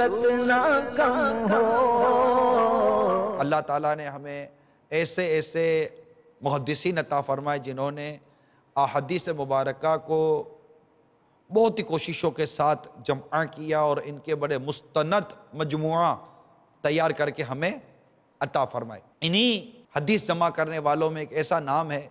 صورت نہ کم ہو۔ اللہ تعالیٰ نے ہمیں ایسے ایسے محدثین عطا فرمائے جنہوں نے احادیث مبارکہ کو بہت ہی کوششوں کے ساتھ جمع کیا اور ان کے بڑے مستند مجموعہ تیار کر کے ہمیں عطا فرمائے۔ انہی حدیث جمع کرنے والوں میں ایک ایسا نام ہے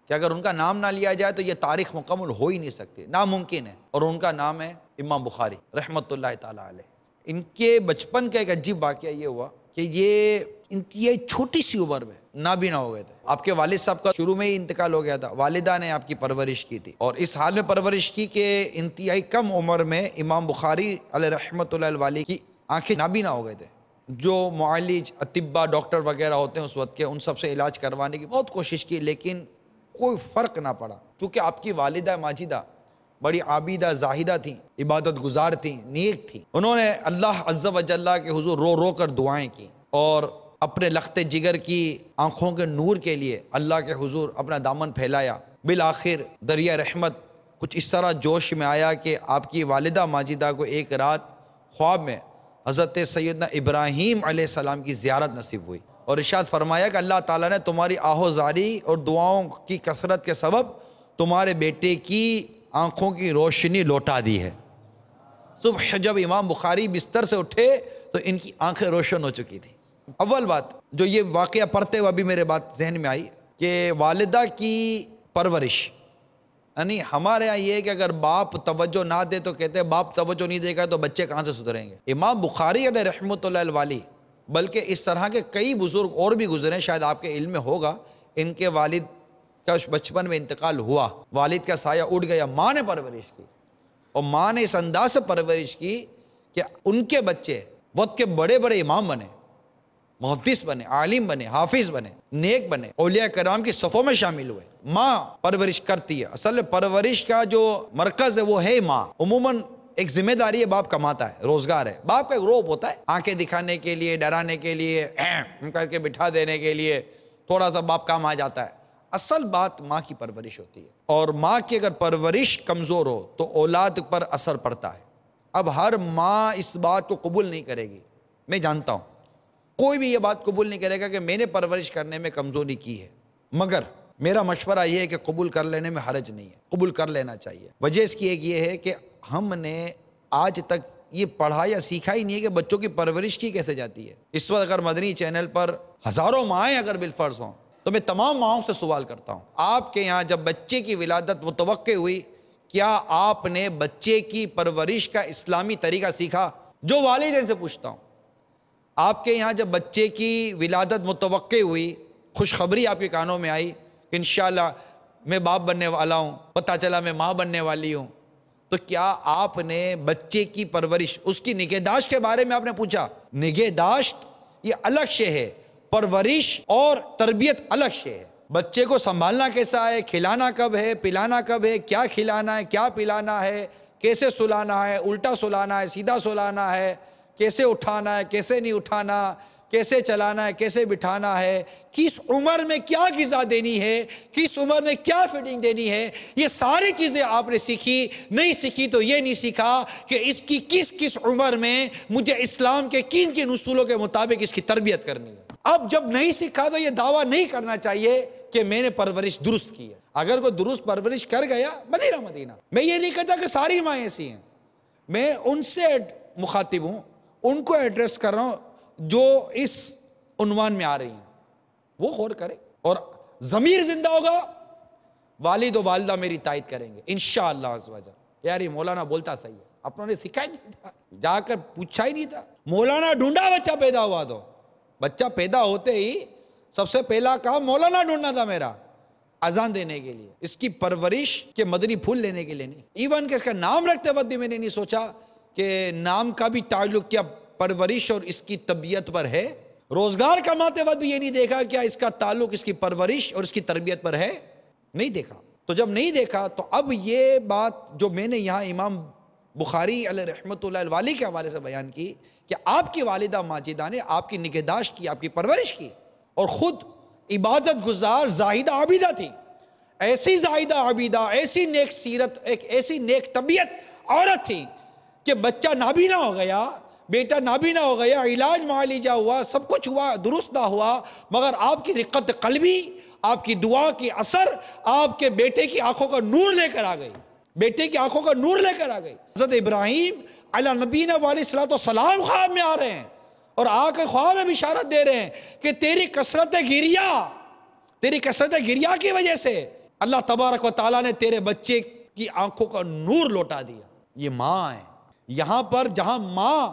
کہ اگر ان کا نام نہ لیا جائے تو یہ تاریخ مکمل ہو ہی نہیں سکتی، ناممکن ہے، اور ان کا نام ہے امام بخاری رحمۃ اللہ تعالیٰ علیہ۔ ان کے بچپن کا ایک عجیب واقعہ یہ ہوا کہ یہ انتہائی چھوٹی سی عمر میں نابینا ہو گئے تھے۔ آپ کے والد صاحب کا شروع میں ہی انتقال ہو گیا تھا، والدہ نے آپ کی پرورش کی تھی، اور اس حال میں پرورش کی کہ انتہائی کم عمر میں امام بخاری علیہ رحمۃ اللہ علیہ کی آنکھیں نابینا ہو گئے تھے۔ جو معالج اطباء ڈاکٹر وغیرہ ہوتے ہیں اس وقت کے، ان سب سے علاج کروانے کی بہت کوشش کی، لیکن کوئی فرق نہ پڑا، کیونکہ آپ کی والدہ ماجدہ بڑی عابدہ زاہدہ تھیں، عبادت گزار تھیں، نیک تھیں۔ انہوں نے اللہ عز و جل کے حضور رو رو کر دعائیں کی، اور اپنے لخت جگر کی آنکھوں کے نور کے لیے اللہ کے حضور اپنا دامن پھیلایا۔ بالآخر دریا رحمت کچھ اس طرح جوش میں آیا کہ آپ کی والدہ ماجدہ کو ایک رات خواب میں حضرت سیدنا ابراہیم علیہ السلام کی زیارت نصیب ہوئی، اور ارشاد فرمایا کہ اللہ تعالیٰ نے تمہاری آہوزاری اور دعاؤں کی کثرت کے سبب تمہارے بیٹے کی آنکھوں کی روشنی لوٹا دی ہے۔ صبح جب امام بخاری بستر سے اٹھے تو ان کی آنکھیں روشن ہو چکی تھی۔ اول بات جو یہ واقعہ پڑھتے ہوئے ابھی میرے بات ذہن میں آئی کہ والدہ کی پرورش، یعنی ہمارے یہاں یہ ہے کہ اگر باپ توجہ نہ دے تو کہتے ہیں باپ توجہ نہیں دے گا تو بچے کہاں سے سدھریں گے۔ امام بخاری علیہ رحمۃ اللہ علیہ، بلکہ اس طرح کے کئی بزرگ اور بھی گزرے، شاید آپ کے علم میں ہوگا، ان کے والد کا بچپن میں انتقال ہوا، والد کا سایہ اٹھ گیا، ماں نے پرورش کی، اور ماں نے اس انداز سے پرورش کی کہ ان کے بچے وقت کے بڑے بڑے امام بنے، محدث بنے، عالم بنے، حافظ بنے، نیک بنے، اولیاء کرام کی صفوں میں شامل ہوئے۔ ماں پرورش کرتی ہے، اصل میں پرورش کا جو مرکز ہے وہ ہے ماں۔ عموماً ایک ذمہ داری ہے، باپ کماتا ہے، روزگار ہے، باپ کا ایک روب ہوتا ہے، آنکھیں دکھانے کے لیے، ڈرانے کے لیے، کر کے بٹھا دینے کے لیے تھوڑا سا باپ کام آ جاتا ہے۔ اصل بات ماں کی پرورش ہوتی ہے، اور ماں کی اگر پرورش کمزور ہو تو اولاد پر اثر پڑتا ہے۔ اب ہر ماں اس بات کو قبول نہیں کرے گی، میں جانتا ہوں، کوئی بھی یہ بات قبول نہیں کرے گا کہ میں نے پرورش کرنے میں کمزوری کی ہے، مگر میرا مشورہ یہ ہے کہ قبول کر لینے میں حرج نہیں ہے، قبول کر لینا چاہیے۔ وجہ اس کی ایک یہ ہے کہ ہم نے آج تک یہ پڑھا یا سیکھا ہی نہیں ہے کہ بچوں کی پرورش کی کیسے جاتی ہے۔ اس وقت اگر مدنی چینل پر ہزاروں مائیں اگر بالفرض ہوں تو میں تمام ماؤں سے سوال کرتا ہوں، آپ کے یہاں جب بچے کی ولادت متوقع ہوئی، کیا آپ نے بچے کی پرورش کا اسلامی طریقہ سیکھا؟ جو والدین سے پوچھتا ہوں، آپ کے یہاں جب بچے کی ولادت متوقع ہوئی، خوشخبری آپ کے کانوں میں آئی کہ انشاءاللہ میں باپ بننے والا ہوں، پتہ چلا میں ماں بننے والی ہوں، تو کیا آپ نے بچے کی پرورش، اس کی نگہداشت کے بارے میں آپ نے پوچھا؟ نگہداشت یہ الگ شے ہے، پرورش اور تربیت الگ شے ہے۔ بچے کو سنبھالنا کیسا ہے، کھلانا کب ہے، پلانا کب ہے، کیا کھلانا ہے، کیا پلانا ہے، کیسے سلانا ہے، الٹا سلانا ہے، سیدھا سلانا ہے، کیسے اٹھانا ہے، کیسے نہیں اٹھانا، کیسے چلانا ہے، کیسے بٹھانا ہے، کس عمر میں کیا غذا دینی ہے، کس عمر میں کیا فیڈنگ دینی ہے، یہ ساری چیزیں آپ نے سیکھی۔ نہیں سیکھی تو یہ نہیں سیکھا کہ اس کی کس کس عمر میں مجھے اسلام کے کن کن اصولوں کے مطابق اس کی تربیت کرنی ہے۔ اب جب نہیں سیکھا تو یہ دعویٰ نہیں کرنا چاہیے کہ میں نے پرورش درست کی ہے۔ اگر کوئی درست پرورش کر گیا، مدینہ، میں یہ نہیں کہتا کہ ساری مائیں ایسی ہیں، میں ان سے مخاطب ہوں، ان کو ایڈریس کر رہا ہوں جو اس عنوان میں آ رہی ہیں، وہ غور کریں، اور ضمیر زندہ ہوگا، والد و والدہ میری تائید کریں گے انشاءاللہ عز و جل۔ یار یہ مولانا بولتا صحیح ہے، اپنوں نے سکھایا نہیں تھا، جا کر پوچھا ہی نہیں تھا، مولانا ڈھونڈا بچہ پیدا ہوا تو بچہ پیدا ہوتے ہی سب سے پہلا کام مولانا ڈھونڈنا تھا میرا، اذان دینے کے لیے، اس کی پرورش کے مدنی پھول لینے کے لیے نہیں۔ ایون کہ اس کا نام رکھتے وقت بھی میں نے نہیں سوچا کہ نام کا بھی تعلق کیا پرورش اور اس کی طبیعت پر ہے، روزگار کماتے وقت بھی یہ نہیں دیکھا کیا اس کا تعلق اس کی پرورش اور اس کی تربیت پر ہے، نہیں دیکھا۔ تو جب نہیں دیکھا تو اب یہ بات جو میں نے یہاں امام بخاری علیہ رحمۃ اللہ علیہ کے حوالے سے بیان کی کہ آپ کی والدہ ماجدہ نے آپ کی نگہداشت کی، آپ کی پرورش کی، اور خود عبادت گزار زاہدہ عابدہ تھی، ایسی زاہدہ عابدہ، ایسی نیک سیرت، ایک ایسی نیک طبیعت عورت تھی کہ بچہ نابینا ہو گیا، بیٹا نابینا ہو گیا، علاج معالجہ ہوا، سب کچھ ہوا، درست نہ ہوا، مگر آپ کی رقت قلبی، آپ کی دعا کی اثر آپ کے بیٹے کی آنکھوں کا نور لے کر آ گئی، بیٹے کی آنکھوں کا نور لے کر آ گئی۔ حضرت ابراہیم علی نبینا علیہ السلام خواب میں آ رہے ہیں اور آ کر خواب میں بشارت دے رہے ہیں کہ تیری کثرت گریہ کی وجہ سے اللہ تبارک و تعالیٰ نے تیرے بچے کی آنکھوں کا نور لوٹا دیا۔ یہ ماں ہے، یہاں پر جہاں ماں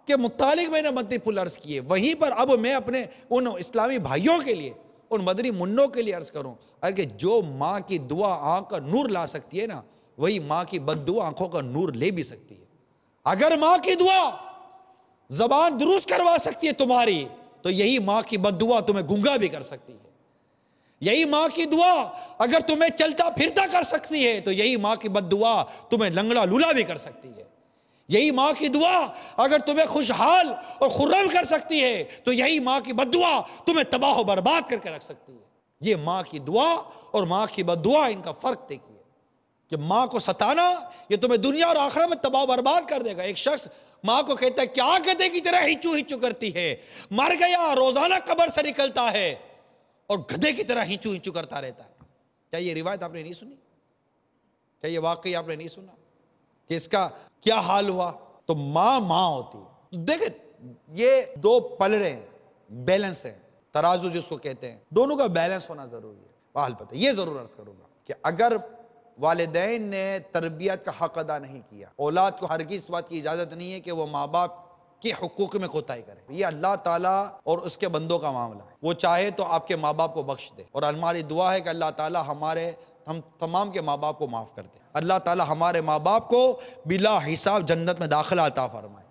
کے متعلق میں نے مدنی پھول عرض کیے، وہیں پر اب میں اپنے ان اسلامی بھائیوں کے لیے، ان مدنی منوں کے لیے عرض کروں کہ جو ماں کی دعا آنکھ کا نور لا سکتی ہے نا، وہی ماں کی بد دعا آنکھوں کا نور لے بھی سکتی ہے۔ اگر ماں کی دعا زبان درست کروا سکتی ہے تمہاری، تو یہی ماں کی بد دعا تمہیں گنگا بھی کر سکتی ہے۔ یہی ماں کی دعا اگر تمہیں چلتا پھرتا کر سکتی ہے، تو یہی ماں کی بد دعا تمہیں لنگڑا لولا بھی کر سکتی ہے۔ یہی ماں کی دعا اگر تمہیں خوشحال اور خرم کر سکتی ہے، تو یہی ماں کی بد دعا تمہیں تباہ و برباد کر کے رکھ سکتی ہے۔ یہ ماں کی دعا اور ماں کی بد دعا، ان کا فرق دیکھیے کہ ماں کو ستانا یہ تمہیں دنیا اور آخرت میں تباہ و برباد کر دے گا۔ ایک شخص ماں کو کہتا ہے کیا کہتے کی طرح ہچو ہچو کرتی ہے، مر گیا، روزانہ قبر سے نکلتا ہے اور گدھے کی طرح ہچو ہچو کرتا رہتا ہے۔ کیا یہ روایت آپ نے نہیں سنی؟ کیا یہ واقعی آپ نے نہیں سنا کہ اس کا کیا حال ہوا؟ تو ماں ہوتی ہے۔ دیکھیں یہ دو پلڑے ہیں، بیلنس ہے، ترازو جس کو کہتے ہیں، دونوں کا بیلنس ہونا ضروری ہے۔ بحال پتہ یہ ضرور عرض کروں گا کہ اگر والدین نے تربیت کا حق ادا نہیں کیا، اولاد کو ہرگز اس بات کی اجازت نہیں ہے کہ وہ ماں باپ کے حقوق میں کوتاہی کرے۔ یہ اللہ تعالیٰ اور اس کے بندوں کا معاملہ ہے، وہ چاہے تو آپ کے ماں باپ کو بخش دے، اور ہماری دعا ہے کہ اللہ تعالیٰ ہم تمام کے ماں باپ کو معاف کر دے۔ اللہ تعالیٰ ہمارے ماں باپ کو بلا حساب جنت میں داخلہ عطا فرمائے۔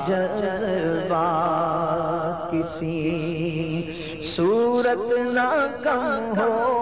جذبہ کسی صورت نہ کم ہو